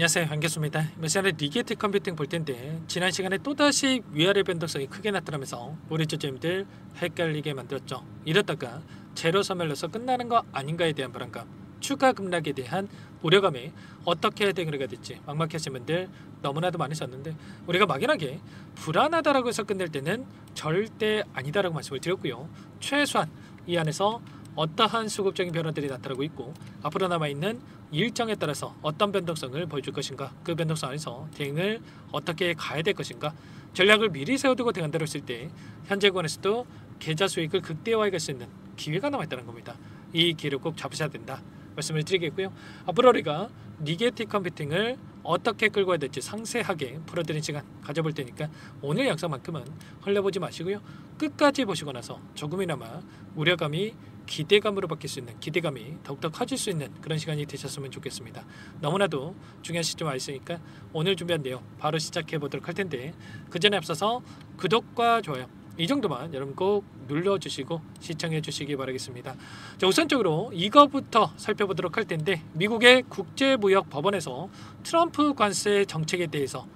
안녕하세요, 반갑습니다. 이번 시간에 리게티 컴퓨팅 볼 텐데, 지난 시간에 또다시 위아래 변동성이 크게 나타나면서 우리 저점들 헷갈리게 만들었죠. 이러다가 제로 소멸로서 끝나는 거 아닌가에 대한 불안감, 추가 급락에 대한 우려감이 어떻게 대응을 해야 될지 막막하신 분들 너무나도 많으셨는데, 우리가 막연하게 불안하다라고 해서 끝낼 때는 절대 아니다라고 말씀을 드렸고요. 최소한 이 안에서 어떠한 수급적인 변화들이 나타나고 있고, 앞으로 남아있는 일정에 따라서 어떤 변동성을 보여줄 것인가, 그 변동성 안에서 대응을 어떻게 가야 될 것인가, 전략을 미리 세워두고 대응한다고 했을 때 현재 구간에서도 계좌 수익을 극대화할 수 있는 기회가 남아있다는 겁니다. 이 기회를 꼭 잡으셔야 된다 말씀을 드리겠고요. 앞으로 우리가 리게티 컴퓨팅을 어떻게 끌고 가야 될지 상세하게 풀어드리는 시간 가져볼 테니까 오늘 영상만큼은 흘려보지 마시고요. 끝까지 보시고 나서 조금이나마 우려감이 기대감으로 바뀔 수 있는, 기대감이 더욱더 커질 수 있는 그런 시간이 되셨으면 좋겠습니다. 너무나도 중요한 시점 와 있으니까 오늘 준비한 내용 바로 시작해 보도록 할 텐데, 그 전에 앞서서 구독과 좋아요 이 정도만 여러분 꼭 눌러주시고 시청해 주시기 바라겠습니다. 자, 우선적으로 이거부터 살펴보도록 할 텐데, 미국의 국제무역법원에서 트럼프 관세 정책에 대해서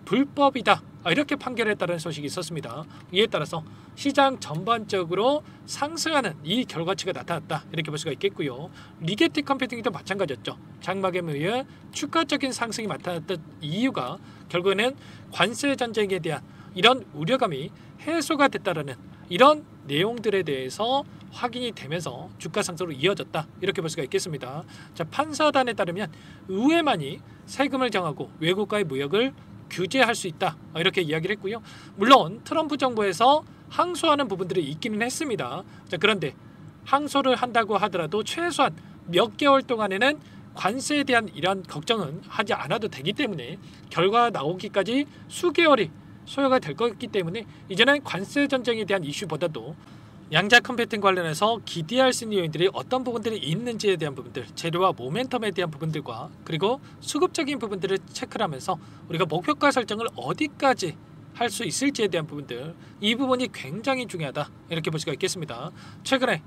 불법이다 이렇게 판결했다는 소식이 있었습니다. 이에 따라서 시장 전반적으로 상승하는 이 결과치가 나타났다 이렇게 볼 수가 있겠고요. 리게티 컴퓨팅도 마찬가지였죠. 장막에 의해 추가적인 상승이 나타났던 이유가 결국에는 관세 전쟁에 대한 이런 우려감이 해소가 됐다라는 이런 내용들에 대해서 확인이 되면서 주가 상승으로 이어졌다 이렇게 볼 수가 있겠습니다. 자, 판사단에 따르면 의회만이 세금을 정하고 외국과의 무역을 규제할 수 있다 이렇게 이야기를 했고요. 물론 트럼프 정부에서 항소하는 부분들이 있기는 했습니다. 자, 그런데 항소를 한다고 하더라도 최소한 몇 개월 동안에는 관세에 대한 이러한 걱정은 하지 않아도 되기 때문에 결과가 나오기까지 수개월이 소요가 될 거기 때문에 이제는 관세 전쟁에 대한 이슈보다도 양자 컴퓨팅 관련해서 기대할 수 있는 요인들이 어떤 부분들이 있는지에 대한 부분들, 재료와 모멘텀에 대한 부분들과 그리고 수급적인 부분들을 체크를 하면서 우리가 목표가 설정을 어디까지 할 수 있을지에 대한 부분들, 이 부분이 굉장히 중요하다 이렇게 볼 수가 있겠습니다. 최근에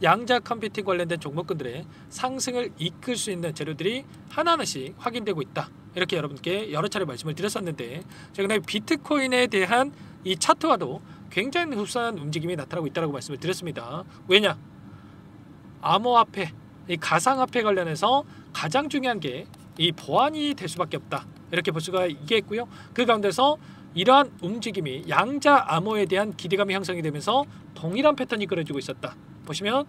양자 컴퓨팅 관련된 종목군들의 상승을 이끌 수 있는 재료들이 하나하나씩 확인되고 있다 이렇게 여러분께 여러 차례 말씀을 드렸었는데, 최근에 비트코인에 대한 이 차트와도 굉장히 흡사한 움직임이 나타나고 있다고 말씀을 드렸습니다. 왜냐? 암호화폐, 이 가상화폐 관련해서 가장 중요한 게 이 보안이 될 수밖에 없다 이렇게 볼 수가 있겠고요. 그 가운데서 이러한 움직임이 양자 암호에 대한 기대감이 형성이 되면서 동일한 패턴이 그려지고 있었다. 보시면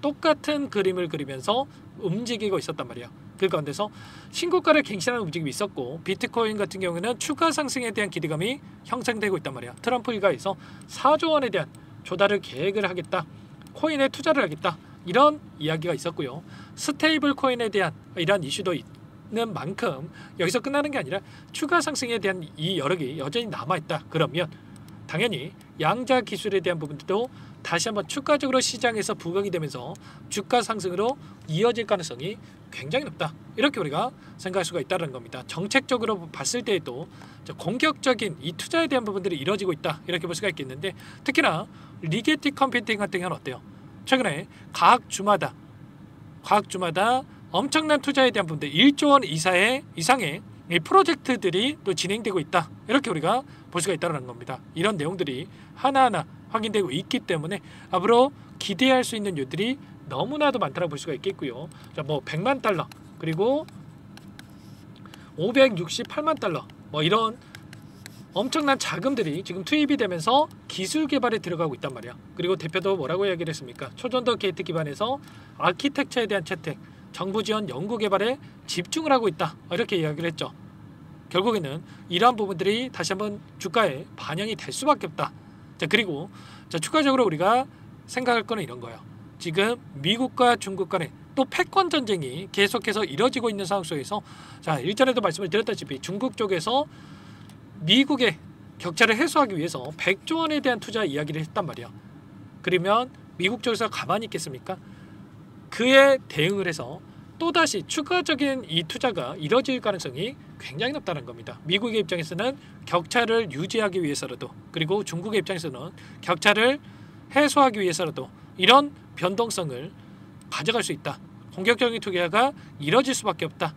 똑같은 그림을 그리면서 움직이고 있었단 말이에요. 그 가운데서 신고가를 갱신하는 움직임이 있었고, 비트코인 같은 경우에는 추가 상승에 대한 기대감이 형성되고 있단 말이에요. 트럼프 일가에서 4조 원에 대한 조달을 계획을 하겠다, 코인에 투자를 하겠다 이런 이야기가 있었고요. 스테이블 코인에 대한 이러한 이슈도 있는 만큼 여기서 끝나는 게 아니라 추가 상승에 대한 이 여력이 여전히 남아있다. 그러면 당연히 양자 기술에 대한 부분도 다시 한번 추가적으로 시장에서 부각이 되면서 주가 상승으로 이어질 가능성이 굉장히 높다 이렇게 우리가 생각할 수가 있다는 겁니다. 정책적으로 봤을 때에도 공격적인 이 투자에 대한 부분들이 이루어지고 있다 이렇게 볼 수가 있겠는데, 특히나 리게티 컴퓨팅 같은 경우는 어때요? 최근에 각 주마다 엄청난 투자에 대한 부분들 1조 원 이상의 이 프로젝트들이 또 진행되고 있다 이렇게 우리가 볼 수가 있다는 겁니다. 이런 내용들이 하나하나 확인되고 있기 때문에 앞으로 기대할 수 있는 요들이 너무나도 많다고 볼 수가 있겠고요. 자, 뭐 100만 달러 그리고 568만 달러 뭐 이런 엄청난 자금들이 지금 투입이 되면서 기술 개발에 들어가고 있단 말이야. 그리고 대표도 뭐라고 이야기를 했습니까? 초전도 게이트 기반에서 아키텍처에 대한 채택, 정부 지원 연구 개발에 집중을 하고 있다 이렇게 이야기를 했죠. 결국에는 이러한 부분들이 다시 한번 주가에 반영이 될 수밖에 없다. 자, 그리고 추가적으로 우리가 생각할 거는 이런 거예요. 지금 미국과 중국 간에 또 패권 전쟁이 계속해서 이뤄지고 있는 상황 속에서, 자, 일전에도 말씀을 드렸다시피 중국 쪽에서 미국의 격차를 해소하기 위해서 100조 원에 대한 투자 이야기를 했단 말이야. 그러면 미국 쪽에서 가만히 있겠습니까? 그에 대응을 해서 또다시 추가적인 이 투자가 이뤄질 가능성이 굉장히 높다는 겁니다. 미국의 입장에서는 격차를 유지하기 위해서라도, 그리고 중국의 입장에서는 격차를 해소하기 위해서라도 이런 변동성을 가져갈 수 있다. 공격적인 투자가 이뤄질 수밖에 없다.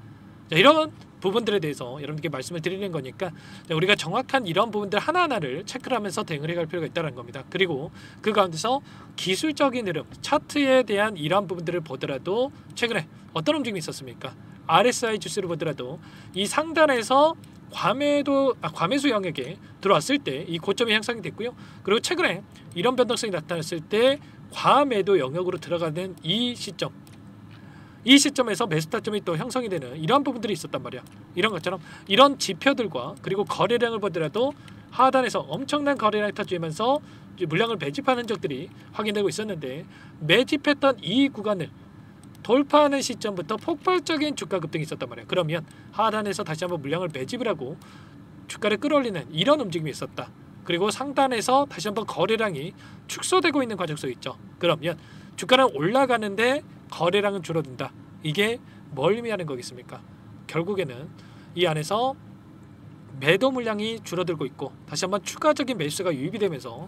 자, 이런 부분들에 대해서 여러분께 말씀을 드리는 거니까 우리가 정확한 이런 부분들 하나하나를 체크를 하면서 대응을 해갈 필요가 있다는 겁니다. 그리고 그 가운데서 기술적인 흐름, 차트에 대한 이러한 부분들을 보더라도 최근에 어떤 움직임이 있었습니까? RSI 지수를 보더라도 이 상단에서 과매수 영역에 들어왔을 때 이 고점이 형성이 됐고요. 그리고 최근에 이런 변동성이 나타났을 때 과매도 영역으로 들어가는 이 시점에서 매수 타점이 또 형성이 되는 이런 부분들이 있었단 말이야. 이런 것처럼 이런 지표들과 그리고 거래량을 보더라도 하단에서 엄청난 거래량이 터지면서 물량을 매집하는 흔적들이 확인되고 있었는데, 매집했던 이 구간을 돌파하는 시점부터 폭발적인 주가 급등이 있었단 말이에요. 그러면 하단에서 다시 한번 물량을 매집을 하고 주가를 끌어올리는 이런 움직임이 있었다. 그리고 상단에서 다시 한번 거래량이 축소되고 있는 과정 속에 있죠. 그러면 주가는 올라가는데 거래량은 줄어든다. 이게 뭘 의미하는 거겠습니까? 결국에는 이 안에서 매도 물량이 줄어들고 있고 다시 한번 추가적인 매수가 유입이 되면서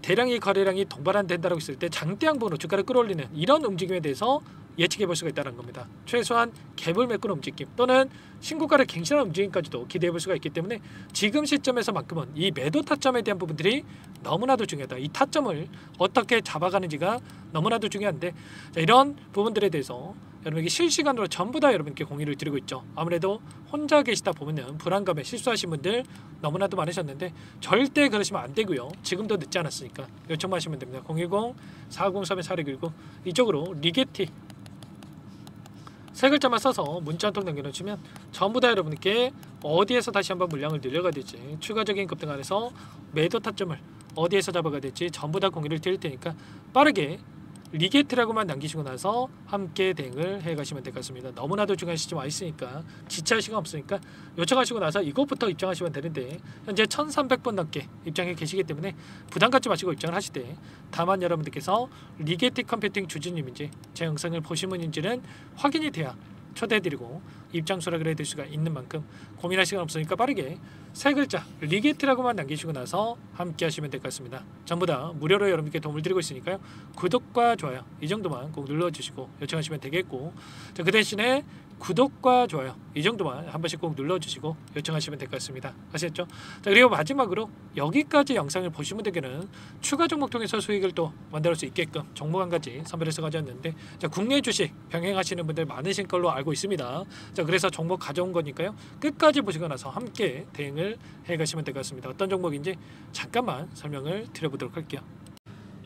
대량의 거래량이 동반된다고 했을 때 장대양분으로 주가를 끌어올리는 이런 움직임에 대해서 예측해 볼 수가 있다는 겁니다. 최소한 갭을 메꾸는 움직임 또는 신고가를 갱신하는 움직임까지도 기대해 볼 수가 있기 때문에 지금 시점에서만큼은 이 매도 타점에 대한 부분들이 너무나도 중요하다. 이 타점을 어떻게 잡아가는지가 너무나도 중요한데, 자, 이런 부분들에 대해서 여러분에게 실시간으로 전부 다 여러분께 공유를 드리고 있죠. 아무래도 혼자 계시다 보면은 불안감에 실수하신 분들 너무나도 많으셨는데 절대 그러시면 안 되고요. 지금도 늦지 않았으니까 요청만 하시면 됩니다. 010-403-4619 이쪽으로 리게티 세 글자만 써서 문자 한 통 남겨놓으시면 전부 다 여러분께 어디에서 다시 한번 물량을 늘려가야 될지, 추가적인 급등 안에서 매도 타점을 어디에서 잡아가야 될지 전부 다 공유를 드릴 테니까 빠르게 리게트라고만 남기시고 나서 함께 대응을 해가시면 될 것 같습니다. 너무나도 중요한 시점 와 있으니까 지체할 시간 없으니까 요청하시고 나서 이것부터 입장하시면 되는데, 현재 1300번 넘게 입장해 계시기 때문에 부담 갖지 마시고 입장을 하시되, 다만 여러분들께서 리게트 컴퓨팅 주주님인지 제 영상을 보신 분인지는 확인이 돼야 초대해드리고 입장 수락을 해드릴 수가 있는 만큼 고민할 시간 없으니까 빠르게 세 글자 리게트라고만 남기시고 나서 함께 하시면 될 것 같습니다. 전부 다 무료로 여러분께 도움을 드리고 있으니까요. 구독과 좋아요 이 정도만 꼭 눌러주시고 요청하시면 되겠고, 자, 그 대신에 구독과 좋아요 이 정도만 한 번씩 꼭 눌러주시고 요청하시면 될 것 같습니다. 아시겠죠? 자, 그리고 마지막으로 여기까지 영상을 보신 분들께는 추가 종목 통해서 수익을 또 만들 수 있게끔 종목 한 가지 선별해서 가져왔는데, 자, 국내 주식 병행하시는 분들 많으신 걸로 알고 있습니다. 자, 그래서 종목 가져온 거니까요. 끝까지 보시고 나서 함께 대응을 해가시면 될 것 같습니다. 어떤 종목인지 잠깐만 설명을 드려보도록 할게요.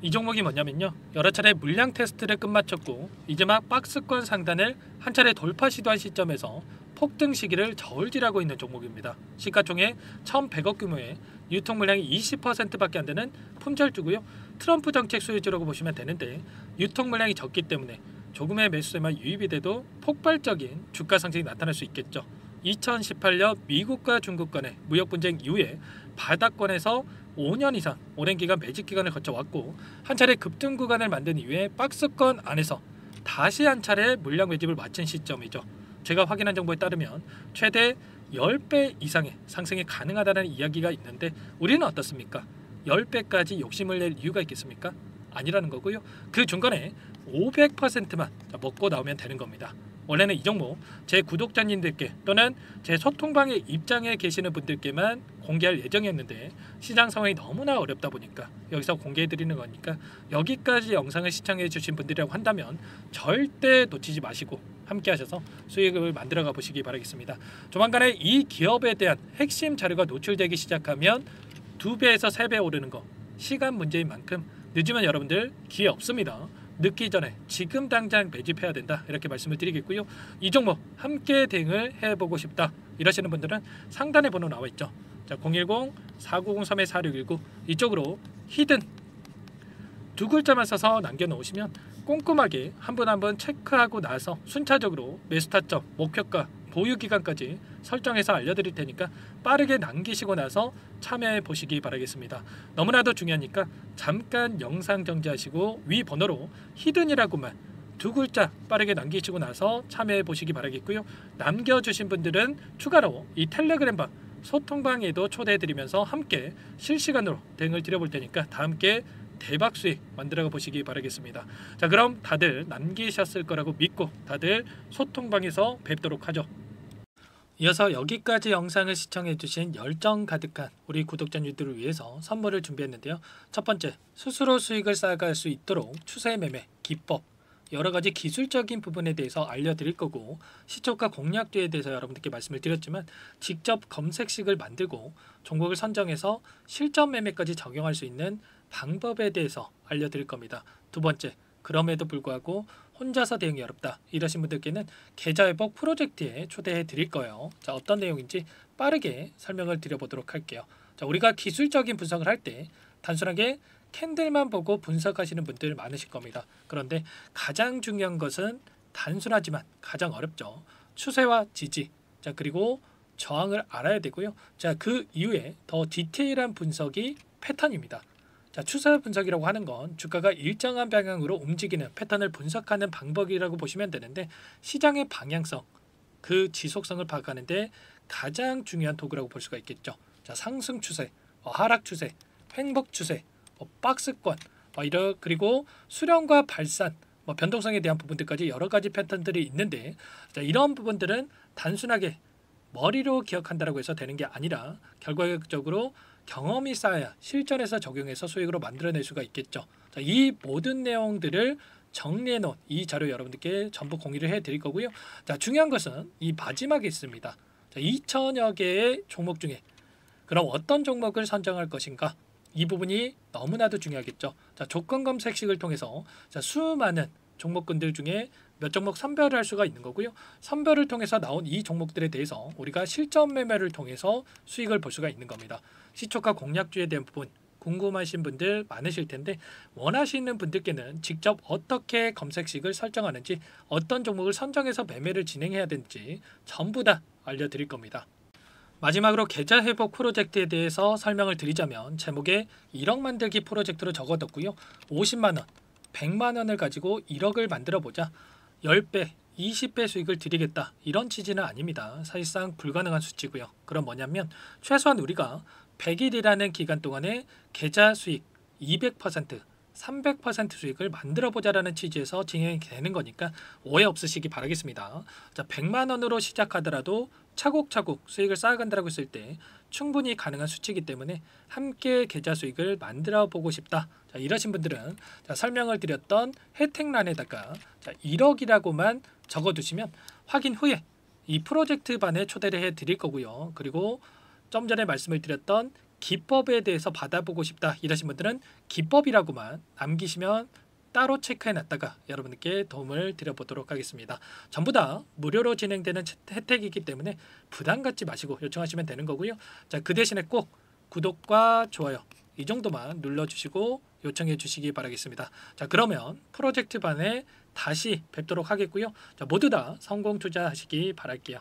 이 종목이 뭐냐면요, 여러 차례 물량 테스트를 끝마쳤고 이제 막 박스권 상단을 한 차례 돌파 시도한 시점에서 폭등 시기를 저울질하고 있는 종목입니다. 시가총액 1100억 규모의 유통 물량이 20%밖에 안 되는 품절주고요. 트럼프 정책 수혜주라고 보시면 되는데, 유통 물량이 적기 때문에 조금의 매수세만 유입이 돼도 폭발적인 주가 상승이 나타날 수 있겠죠. 2018년 미국과 중국 간의 무역 분쟁 이후에 바닥권에서 5년 이상 오랜 기간 매집 기간을 거쳐왔고, 한 차례 급등 구간을 만든 이후에 박스권 안에서 다시 한 차례 물량 매집을 마친 시점이죠. 제가 확인한 정보에 따르면 최대 10배 이상의 상승이 가능하다는 이야기가 있는데, 우리는 어떻습니까? 10배까지 욕심을 낼 이유가 있겠습니까? 아니라는 거고요. 그 중간에 500%만 먹고 나오면 되는 겁니다. 원래는 이 종목 제 구독자님들께 또는 제 소통방에 입장해 계시는 분들께만 공개할 예정이었는데, 시장 상황이 너무나 어렵다 보니까 여기서 공개해 드리는 거니까 여기까지 영상을 시청해 주신 분들이라고 한다면 절대 놓치지 마시고 함께 하셔서 수익을 만들어 가 보시기 바라겠습니다. 조만간에 이 기업에 대한 핵심 자료가 노출되기 시작하면 2배에서 3배 오르는 거 시간 문제인 만큼 늦으면 여러분들 기회 없습니다. 늦기 전에 지금 당장 매집해야 된다, 이렇게 말씀을 드리겠고요. 이 종목 함께 대응을 해보고 싶다 이러시는 분들은 상단에 번호 나와 있죠. 자, 010-4903-4619 이쪽으로 히든 두 글자만 써서 남겨놓으시면 꼼꼼하게 한 분 한 분 체크하고 나서 순차적으로 매수 타점, 목표가, 보유 기간까지 설정해서 알려드릴 테니까 빠르게 남기시고 나서 참여해 보시기 바라겠습니다. 너무나도 중요하니까 잠깐 영상 정지하시고 위 번호로 히든이라고만 두 글자 빠르게 남기시고 나서 참여해 보시기 바라겠고요. 남겨주신 분들은 추가로 이 텔레그램방 소통방에도 초대해드리면서 함께 실시간으로 대응을 드려볼 테니까 다 함께 대박 수익 만들어 보시기 바라겠습니다. 자, 그럼 다들 남기셨을 거라고 믿고 다들 소통방에서 뵙도록 하죠. 이어서 여기까지 영상을 시청해주신 열정 가득한 우리 구독자님들을 위해서 선물을 준비했는데요. 첫 번째, 스스로 수익을 쌓아갈 수 있도록 추세 매매 기법, 여러가지 기술적인 부분에 대해서 알려드릴 거고, 시초가 공략주에 대해서 여러분들께 말씀을 드렸지만 직접 검색식을 만들고 종목을 선정해서 실전 매매까지 적용할 수 있는 방법에 대해서 알려드릴 겁니다. 두 번째, 그럼에도 불구하고 혼자서 대응이 어렵다 이러신 분들께는 계좌회복 프로젝트에 초대해 드릴 거예요. 자, 어떤 내용인지 빠르게 설명을 드려보도록 할게요. 자, 우리가 기술적인 분석을 할 때 단순하게 캔들만 보고 분석하시는 분들 많으실 겁니다. 그런데 가장 중요한 것은 단순하지만 가장 어렵죠. 추세와 지지, 자, 그리고 저항을 알아야 되고요. 자, 그 이후에 더 디테일한 분석이 패턴입니다. 자, 추세 분석이라고 하는 건 주가가 일정한 방향으로 움직이는 패턴을 분석하는 방법이라고 보시면 되는데, 시장의 방향성, 그 지속성을 파악하는데 가장 중요한 도구라고 볼 수가 있겠죠. 자, 상승 추세, 하락 추세, 횡복 추세, 박스권, 그리고 수렴과 발산, 변동성에 대한 부분들까지 여러 가지 패턴들이 있는데, 자, 이런 부분들은 단순하게 머리로 기억한다고 해서 되는 게 아니라 결과적으로 경험이 쌓아야 실전에서 적용해서 수익으로 만들어낼 수가 있겠죠. 자, 이 모든 내용들을 정리해 놓은 이 자료 여러분들께 전부 공유를 해 드릴 거고요. 자, 중요한 것은 이 마지막에 있습니다. 자, 2천여 개의 종목 중에 그럼 어떤 종목을 선정할 것인가? 이 부분이 너무나도 중요하겠죠. 자, 조건 검색식을 통해서 자, 수많은 종목군들 중에 몇 종목 선별을 할 수가 있는 거고요. 선별을 통해서 나온 이 종목들에 대해서 우리가 실전 매매를 통해서 수익을 볼 수가 있는 겁니다. 시초가 공략주에 대한 부분 궁금하신 분들 많으실 텐데, 원하시는 분들께는 직접 어떻게 검색식을 설정하는지, 어떤 종목을 선정해서 매매를 진행해야 되는지 전부 다 알려드릴 겁니다. 마지막으로 계좌 회복 프로젝트에 대해서 설명을 드리자면, 제목에 1억 만들기 프로젝트로 적어뒀고요. 50만원, 100만원을 가지고 1억을 만들어 보자, 10배, 20배 수익을 드리겠다, 이런 취지는 아닙니다. 사실상 불가능한 수치고요. 그럼 뭐냐면 최소한 우리가 100일이라는 기간 동안에 계좌 수익 200%, 300% 수익을 만들어 보자라는 취지에서 진행이 되는 거니까 오해 없으시기 바라겠습니다. 자, 100만 원으로 시작하더라도 차곡차곡 수익을 쌓아간다고 했을 때 충분히 가능한 수치이기 때문에 함께 계좌 수익을 만들어 보고 싶다. 자, 이러신 분들은 자, 설명을 드렸던 혜택란에다가 자, 1억이라고만 적어두시면 확인 후에 이 프로젝트 반에 초대를 해 드릴 거고요. 그리고 좀 전에 말씀을 드렸던 기법에 대해서 받아보고 싶다 이러신 분들은 기법이라고만 남기시면 따로 체크해 놨다가 여러분께 도움을 드려보도록 하겠습니다. 전부 다 무료로 진행되는 혜택이기 때문에 부담 갖지 마시고 요청하시면 되는 거고요. 자, 그 대신에 꼭 구독과 좋아요 이 정도만 눌러주시고 요청해 주시기 바라겠습니다. 자, 그러면 프로젝트 반에 다시 뵙도록 하겠고요. 자, 모두 다 성공 투자하시기 바랄게요.